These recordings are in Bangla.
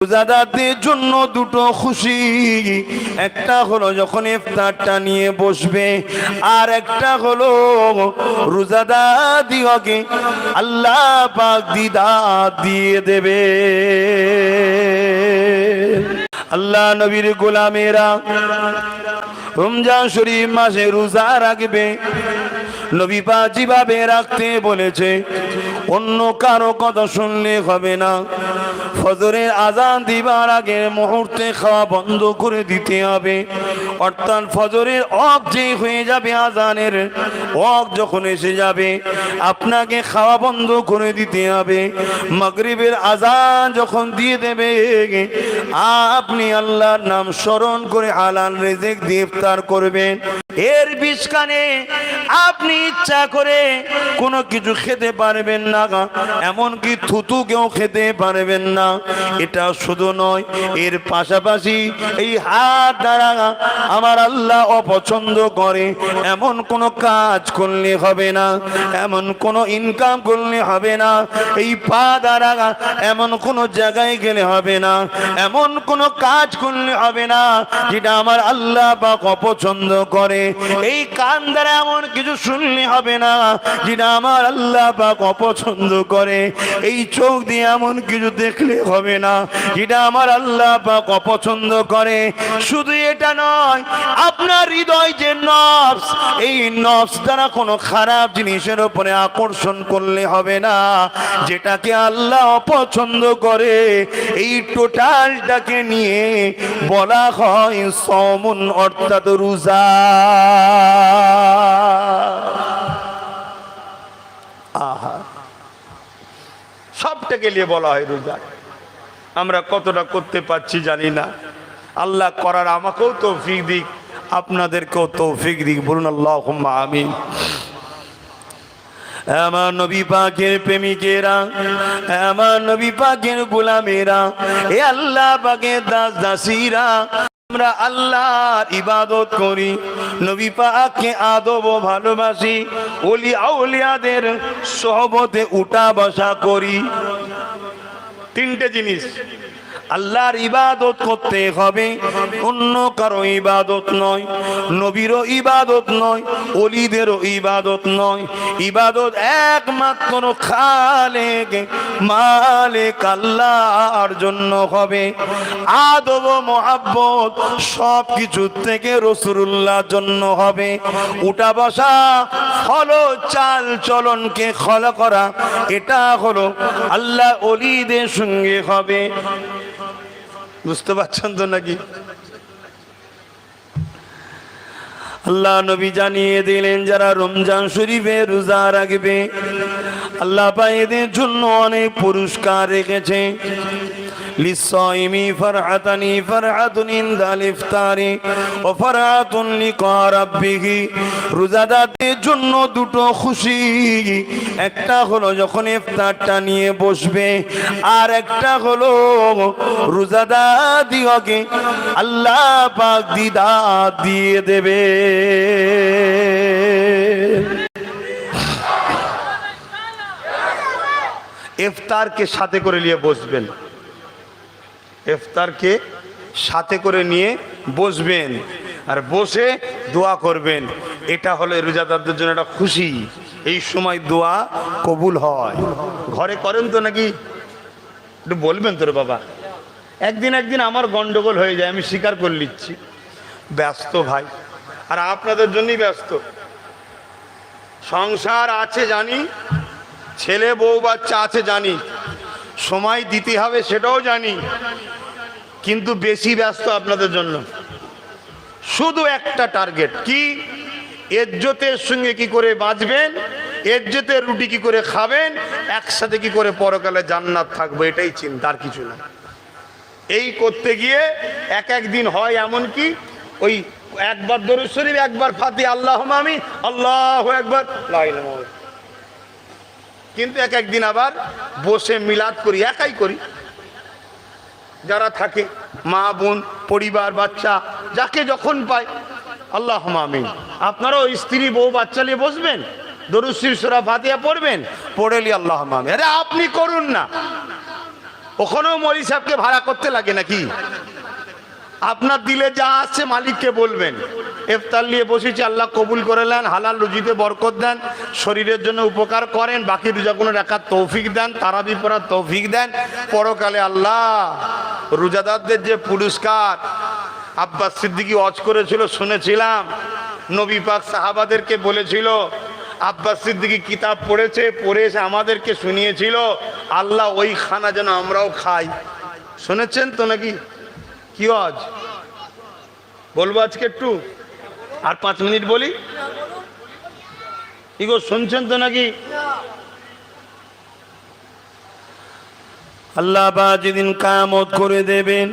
রোজাদারদের জন্য দুটো খুশি, একটা হলো যখন ইফতারটা নিয়ে বসবে, আর একটা হলো রোজাদার দিগকে আল্লাহ পাক দিদার দিয়ে দেবে। আল্লাহ নবীর গোলামেরা রমজান শরীফ মাসে রোজা রাখবে। নবী পাক যেভাবে রাখতে বলেছে অন্য কারো কথা শুনলে হবে না। ফজরের আজান দিবার আগে মুহূর্তে খাওয়া বন্ধ করে দিতে হবে, অর্থাৎ ফজরের ওয়াক্ত যে হয়ে যাবে, আজানের ওয়াক্ত যখন এসে যাবে আপনাকে খাওয়া বন্ধ করে দিতে হবে। মাগরিবের আজান যখন দিয়ে দেবে আপনি আল্লাহর নাম স্মরণ করে হালাল রিজিক দিয়ে ইফতার করবেন। এর বিছখানে আপনি ইচ্ছা করে কোনো কিছু খেতে পারবেন না, এমনকি থুতু কেউ খেতে পারবেন না। এটা শুধু নয়, এর পাশাপাশি এই হাত দ্বারা আমার আল্লাহ অপছন্দ করে এমন কোনো কাজ করলে হবে না, এমন কোনো ইনকাম করলে হবে না। এই পা দ্বারা এমন কোনো জায়গায় গেলে হবে না, এমন কোনো কাজ করলে হবে না যেটা আমার আল্লাহ পাক অপছন্দ করে। এই কান দ্বারা এমন কিছু শুনলে হবে না যেটা আমার আল্লাহ পাক অপছন্দ করে। এই চোখ দিয়ে এমন কিছু দেখলে হবে না যেটা আমার আল্লাহ পাক অপছন্দ করে। শুধু এটা নয়, আপনার হৃদয় যে নফস, এই নফস দ্বারা কোনো খারাপ জিনিসের উপরে আকর্ষণ করলে হবে না যেটাকে আল্লাহ অপছন্দ করে। এই টোটালটাকে নিয়ে বলা হয় সওমুন, অর্থাৎ রোজা। আহা, সবটাকে নিয়ে বলা হয় রোজা। আমরা কতটা করতে পারছি জানি না। আল্লাহ করার আমাকেও তৌফিক দিক, আপনাদেরকেও তৌফিক দিক, বলুন আল্লাহুম্মা আমিন। আমার নবী পাকের প্রেমিকেরা, আমার নবী পাকের গোলামেরা, এ আল্লাহ পাকের দাস দাসীরা, আমরা আল্লাহর ইবাদত করি, নবী পাককে আদব ও ভালোবাসি, ওলি আউলিয়াদের সোহবতে উঠা বসা করি। তিনটে জিনিস, আল্লাহর ইবাদত করতে হবে, অন্য কারো ইবাদত নয়, নবীরও ইবাদত নয়, ওলিদেরও ইবাদত নয়। ইবাদত একমাত্র খালেক মালিক আল্লাহর জন্য হবে। আদব ও মুহাব্বত সব কিছু থেকে রাসূলুল্লাহর জন্য হবে। উঠা বসা ফলো চাল চলনকে খলা করা, এটা হলো আল্লাহ ওলিদের সঙ্গে হবে। বুঝতে পারছেন তো নাকি? আল্লাহ নবী জানিয়ে দিলেন যারা রমজান শরীফে রোজা রাখবে আল্লাহ পাক এদের জন্য অনেক পুরস্কার রেখেছে। লিসাইমি ফারহাতানি ফারহাতুন ইনদাল ইফতারি ওয়া ফারহাতুন লিকা রাব্বিহি। রোজাদারদের জন্য দুটো খুশি, একটা হলো যখন ইফতারটা নিয়ে বসবে, আর একটা হলো রোজাদার দিগকে আল্লাহ পাক দিদার দিয়ে দেবে। ইফতারকে সাথে করে নিয়ে বসবেন, ইফতারকে সাথে করে নিয়ে বসবেন আর বসে দোয়া করবেন। এটা হলো রোজাদারদের জন্য একটা খুশি। এই সময় দোয়া কবুল হয়। ঘরে করেন তো নাকি? একটু বলবেন তো রে বাবা। একদিন আমার গন্ডগোল হয়ে যায়, আমি স্বীকার করে নিচ্ছি। ব্যস্ত ভাই, আর আপনাদের জন্যই ব্যস্ত। সংসার আছে জানি, ছেলে বউ বাচ্চা আছে জানি, সময় দিতে হবে সেটাও জানি, কিন্তু বেশি ব্যস্ত আপনাদের জন্য। শুধু একটা টার্গেট, কি? ইজ্জতের সঙ্গে কি করে বাঁচবেন, ইজ্জতের রুটি কি করে খাবেন, একসাথে কি করে পরকালে জান্নাত থাকবে, এটাই চিন্তা, আর কিছু না। এই করতে গিয়ে এক দিন হয় এমন কি ওই একবার দরুদ শরীফ, একবার ফাতিহা, আল্লাহুম্মা আমিন, আল্লাহু আকবার, লা ইলাহা ইল্লাল্লাহ। কিন্তু একদিন আবার বসে মিলাদ করি, একাই করি। যারা থাকে মা বোন পরিবার বাচ্চা যাকে যখন পায় আল্লাহুম্মা আমিন। আপনারাও স্ত্রী বউ বাচ্চা নিয়ে বসবেন, দরুদ শরীফ সূরা ফাতিহা পড়বেন, পড়েলি আল্লাহুম্মা আমিন। আরে আপনি করুন না, ওখানেও মৌলী সাহেবকে ভাড়া করতে লাগে নাকি? আপনার দিলে যা আসছে মালিককে বলবেন। ইফতার নিয়ে বসেছি, আল্লাহ কবুল করে নেন, হালাল রুজিতে বরকত দেন, শরীরের জন্য উপকার করেন, বাকি রোজাগুলো রাখার তৌফিক দেন, তারাবি পড়ার তৌফিক দেন। পরকালে আল্লাহ রোজাদারদের যে পুরস্কার, আব্বাস সিদ্দিকী ওয়াজ করেছিল শুনেছিলাম, নবী পাক সাহাবাদেরকে বলেছিল, আব্বাস সিদ্দিকী কিতাব পড়েছে, পড়ে এসে আমাদেরকে শুনিয়েছিল, আল্লাহ ওই খানা যেন আমরাও খাই। শুনেছেন তো নাকি? কি আজ বলবো আজকে একটু, আর 5 মিনিট বলি। কি গো, শুনছেন তো নাকি? আল্লাহ বা যেদিন কিয়ামত করে দেবেন,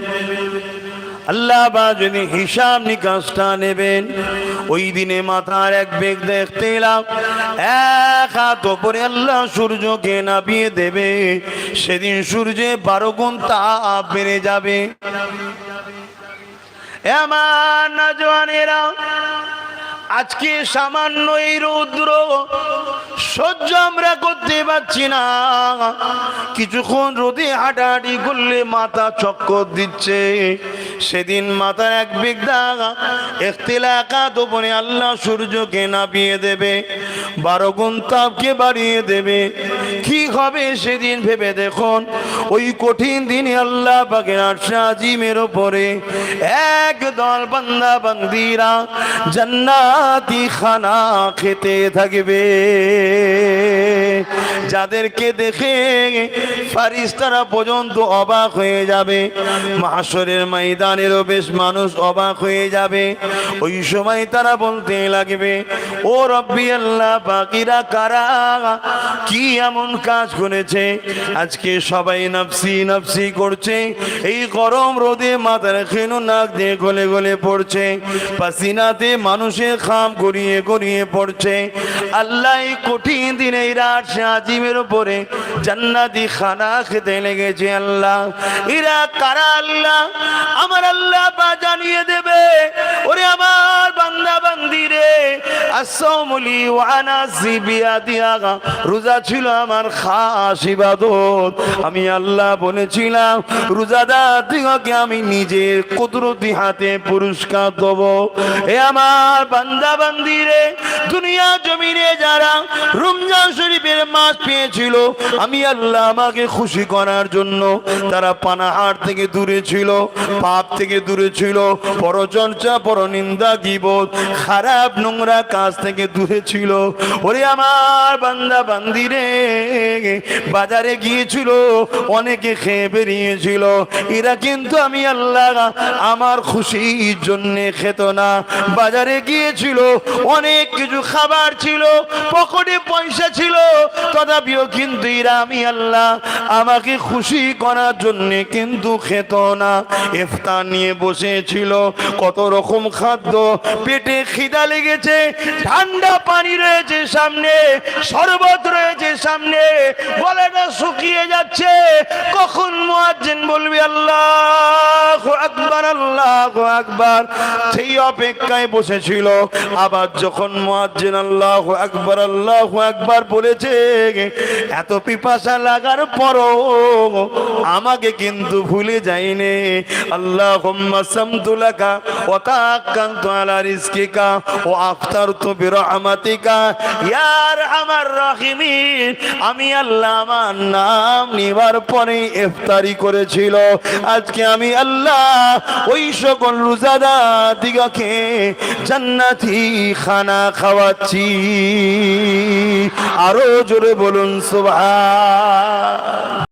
আল্লাহ বা যেদিন হিসাব নিকাশটা নেবেন, ওই দিনে মাথার এক বেগ দেখতে এলাম, এক হাত ওপরে আল্লাহ সূর্যকে নামিয়ে দেবে। সেদিন সূর্যে 12 গুণ তাপ বেড়ে যাবে। আমার নওজওয়ানেরা, আজকে সামান্য এই রৌদ্র সহ্য আমরা করতে পারছি না। কিছুক্ষণ রোদে হাঁটাহাঁটি করলে মাথা চক্কর দিচ্ছে। সেদিন মাথার এক বিঘা ইখতিলাকাত উপরে আল্লাহ সূর্যকে নামিয়ে দেবে, 12 গুণ তাপকে বাড়িয়ে দেবে। কি হবে সেদিন ভেবে দেখুন। ওই কঠিন দিনে আল্লাহ পাকের আরশ আজিমের উপরে একদল বান্দা বান্দিরা জান্নাতি খানা খেতে থাকবে, যাদেরকে দেখে ফারিস্তারা পর্যন্ত অবাক হয়ে যাবে। মাহশরের ময়দানেরও বেশ মানুষ অবাক হয়ে যাবে। ওই সময় তারা বলতে লাগবে, ও রব্বি আল্লাহ, বাকিরা কারা, কি এমন কাজ করেছে আজকে সবাই নফসি নফসি করছে। এই গরম রোদে মাথার খেনো নাক দিয়ে গলে গলে পড়ছে, পাসিনাতে মানুষের খাম গড়িয়ে গড়িয়ে পড়ছে। আল্লাহ এই কঠিন দিনে আরশ আজিমের উপরে জান্নাতি খানা খেতে লেগেছে। আল্লাহ, এরা কারা আল্লাহ? আমার আল্লাহ পা জানিয়ে দেবে, ওরে আমার বান্দা বান্দি রে, আসসামুলি ওয়া আনাসি বিয়াদিয়া, রোজা ছিল আমার খাস ইবাদত। আমি আল্লাহ বলেছিলাম রোজাদারদিগকে আমি নিজের কুদরতি হাতে পুরস্কার দেব। এ আমার বান্দা বান্দি রে, দুনিয়া জমিনে যারা রমজান শরীফের মাস পেয়েছিল, আমি আল্লাহ আমাকে খুশি করার জন্য তারা পানাহার থেকে দূরে ছিল, পাপ থেকে দূরে ছিল, পরচর্চা পরনিন্দা গীবত খারাপ নোংরা কাজ থেকে দূরে ছিল। ওরে আমার বান্দা বান্দি রে, বাজারে গিয়েছিল, অনেকে খেয়ে বেরিয়েছিল, এরা কিন্তু আমি আল্লাহ আমার খুশির জন্য খেত না। বাজারে গিয়েছিল, অনেক কিছু খাবার ছিল, পকেটে পয়সা ছিল, তথাপিও কিন্তু এরা আমি আল্লাহ আমাকে খুশি করার জন্য কিন্তু খেত না। ইফতার নিয়ে বসেছিল, কত রকম খাদ্য, পেটে খিদা লেগেছে, ঠান্ডা পানি রয়েছে সামনে, শরবত রয়েছে সামনে, গলাটা শুকিয়ে যাচ্ছে। কখন মুয়াজ্জিন বলবে আল্লাহু আকবার, আল্লাহু আকবার, সেই অপেক্ষায় বসেছিল। আবার যখন মুয়াজ্জিন আল্লাহু আকবার, আল্লাহু আকবার বলেছে, এত পিপাসা লাগার পরও আমাকে কিন্তু ভুলে যায়নি। আল্লাহুম্মা সামতু লাকা ওয়া তাওয়াক্কালতু আলা রিজকিকা ওয়া আফতারতু বিরহমাতিকা ইয়া আরহামার রাহিমিন। আমি আল্লাহ আমার নাম নিবার পরে ইফতারি করেছিল। আজকে আমি আল্লাহ ওই সকল রোজাদার দিগকে জান্নাতি খানা খাওয়াচ্ছি। আরো জোরে বলুন সুবহান।